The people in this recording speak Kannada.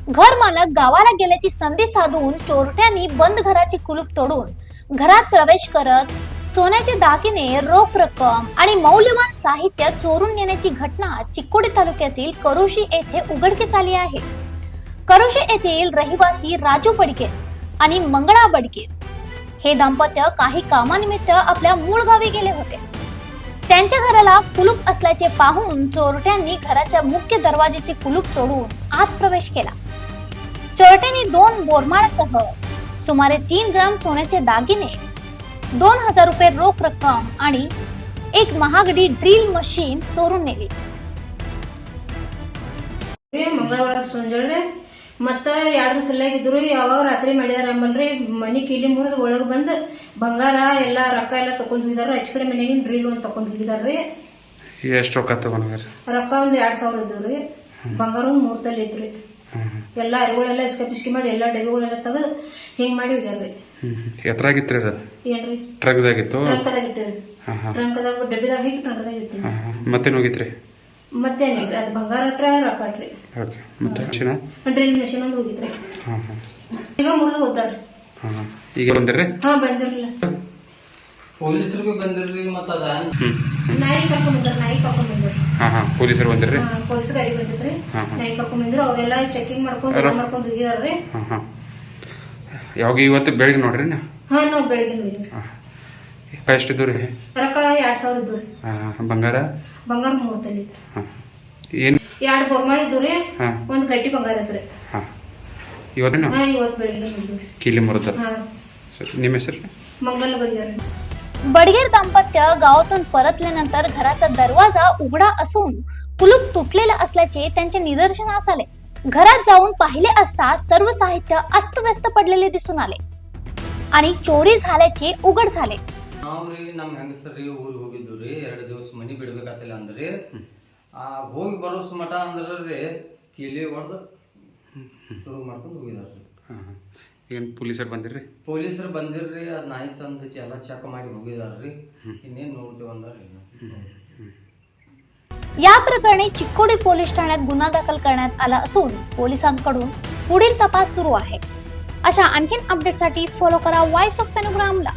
घर मालक गावाला गेल्याची संधी साधून चोरट्यांनी बंद घराचे कुलूप तोडून घरात प्रवेश करत सोन्याचे दागिने, रोख रक्कम आणि मौल्यवान साहित्य चोरून नेण्याची घटना चिकोडी तालुक्यातील करोशी येथे उघडकीस आली आहे. करोशी येथील रहिवासी राजू बडके आणि मंगळा बडके हे दाम्पत्य काही कामानिमित्त आपल्या मूळ गावी गेले होते. त्यांच्या घराला कुलूप असल्याचे पाहून चोरट्यांनी घराच्या मुख्य दरवाजाचे कुलूप तोडून आत प्रवेश केला. चोरट्यांनी 2 बोरमाळासह सुमारे 3 ग्राम सोन्याचे दागिने, 2000 रुपये रोख रक्कम आणि एक महागडी ड्रिल मशीन चोरून नेली. ಮಂಗಳವಾರ ಸಂಜೆ ಮತ್ತೆ 2 ದಿವಸ ಇಲ್ಲಾಗಿದ್ರು. ಯಾವಾಗ ರಾತ್ರಿ ಮಾಡಿದಾರ ಅಂಬಲ್ರಿ ಮನಿ ಕೀಲಿ ಮುರಿದು ಒಳಗೆ ಬಂದು ಬಂಗಾರ ಎಲ್ಲ ರೊಕ್ಕ ಎಲ್ಲ ತಕೊಂಡ್ ಹೋಗಿದಾರ. ಹೆಚ್ಚು ಕಡೆ ಮನೆಗಿನ ಡ್ರಿಲ್ ಒಂದು ತಕೊಂಡ್ ಹೋಗಿದಾರ್ರಿ. ಎಷ್ಟು ರೊಕ್ಕ ತಗೊಂಡ್ರಿ? ರೊಕ್ಕ ಒಂದು 2000 ಇದ್ದವ್ರಿ. ಬಂಗಾರ ಒಂದು 3 ತೊಲೆ ಐತ್ರಿ. ಎಲ್ಲ ಅರಿಗಳೆಲ್ಲ ಇಸ್ಕಿ ಮಾಡಿ ಎಲ್ಲ ಡಬ್ಬಿಗಳೆಲ್ಲ ತೆಗೆದು ಹಿಂಗ್ ಮಾಡಿ ಹೋಗ್ಯಾರ್ರಿ. ಎತ್ತರಾಗಿತ್ರಿ ಅದು? ಏನ್ರಿ ಟ್ರಕ್ದಾಗಿತ್ತು? ಟ್ರಂಕದಾಗ ಇಟ್ಟಿರಿ. ಟ್ರಂಕದಾಗ ಡಬ್ಬಿದಾಗ ಹಾಕಿ ಟ್ರಂಕದಾಗ ಇಟ್ಟಿರಿ. ಮತ್ತೇನು ಹೋಗಿತ್ರಿ? ಮತ್ತೇನಿಲ್ರಿ, ಅದು ಬಂಗಾರ ಅಟ್ರ ರೊಕ್ಕ ಅಟ್ರಿ. ಡ್ರಿಲ್ ಮೆಷಿನ್ ಒಂದು ಹೋಗಿತ್ರಿ. ಈಗ ಮುರಿದು ಹೋಗ್ತಾರ್ರಿ. ಈಗ ಬಂದಿರ್ರಿ? ಹಾ ಬಂದಿರ್ಲಿಲ್ಲ. ಪೊಲೀಸರಿಗೂ ಬಂದಿರ್ರಿ. ಮತ್ತ ಅದ ನಾಯಿ ಕರ್ಕೊಂಡ್ ಬಂದ್ರಿ. ಪೊಲೀಸರು ಬಂದಿರ್ರಿ? ಪೊಲೀಸ್ ಗಾಡಿ ಬಂದಿದ್ರಿ. ನಾಯಿ ಕರ್ಕೊಂಡ್ ಬಂದ್ರು. ಅವರೆಲ್ಲ ಚೆಕಿಂಗ್ ಮಾಡ್ಕೊಂಡು ಹೋಗಿದಾರ್ರಿ. ಯಾವಾಗ ಇವತ್ತು ಬೆಳಿಗ್ಗೆ ನೋಡ್ರಿ? ಹಾ ನಾವು ಬೆಳಿಗ್ಗೆ ನೋಡಿದ್ವಿ. ಎಷ್ಟಿದ್ದು ರೀ? ರೊಕ್ಕ 2000 ಇದ್ದು ರೀ. ಬಂಗಾರ? ಬಂಗಾರ 3 ತೊಲೆ ಇತ್ತು. ಏನು? 2 ಬೋರ್ಮಾಳ ಇದ್ದು ರೀ. ಒಂದು ಗಟ್ಟಿ ಬಂಗಾರ ಐತ್ರಿ. ಇವತ್ತು? ಹಾ ಇವತ್ತು ಬೆಳಿಗ್ಗೆ ನೋಡಿದ್ವಿ. किली मुरत. हा ನಿಮ್ಮ ಹೆಸರು? मंगल बडगेर. बडगेर दाम्पत्य गावातून परतल्यानंतर घराचा दरवाजा उघडा असून कुलूप तुटलेला असल्याचे त्यांच्या निदर्शनास आले. घरात जाऊन पाहिले असता सर्व साहित्य अस्तव्यस्त पडलेले दिसून आले आणि चोरी झाल्याचे उघड झाले. ನಾವ್ರಿ ನಮ್ಮ ಹೆಂಗಸರಿ ಊರಿಗೆ ಹೋಗಿದ್ವಿ. 2 ದಿವಸ ಮನಿ ಬಿಡ್ಬೇಕಾತಿಲ್ಲ ಅಂದ್ರಿ. ಹೋಗಿ ಬರೋ ಮಠ ಅಂದ್ರಿ ಕೀಲಿ ಹೊಡೆದು ಶುರು ಮಾಡ್ಕೊಂಡು ಹೋಗಿದಾರ್ರಿ. ಏನು ಪೊಲೀಸರು ಬಂದಿರ್ರಿ? ಪೊಲೀಸರು ಬಂದಿರ್ರಿ. ಅದ್ ನಾಯಿ ತಂದು ಎಲ್ಲ ಚೆಕ್ ಮಾಡಿ ಹೋಗಿದಾರ್ರಿ. ಇನ್ನೇನ್ ನೋಡ್ತೀವಿ ಅಂದ್ರಿ. या प्रकरणी चिकोडी पोलीस ठाण्यात गुन्हा दाखल करण्यात आला असून पोलिसांकडून पुढील तपास सुरू आहे. अशा आणखीन अपडेटसाठी फॉलो करा वॉइस ऑफ पेनोग्रामला.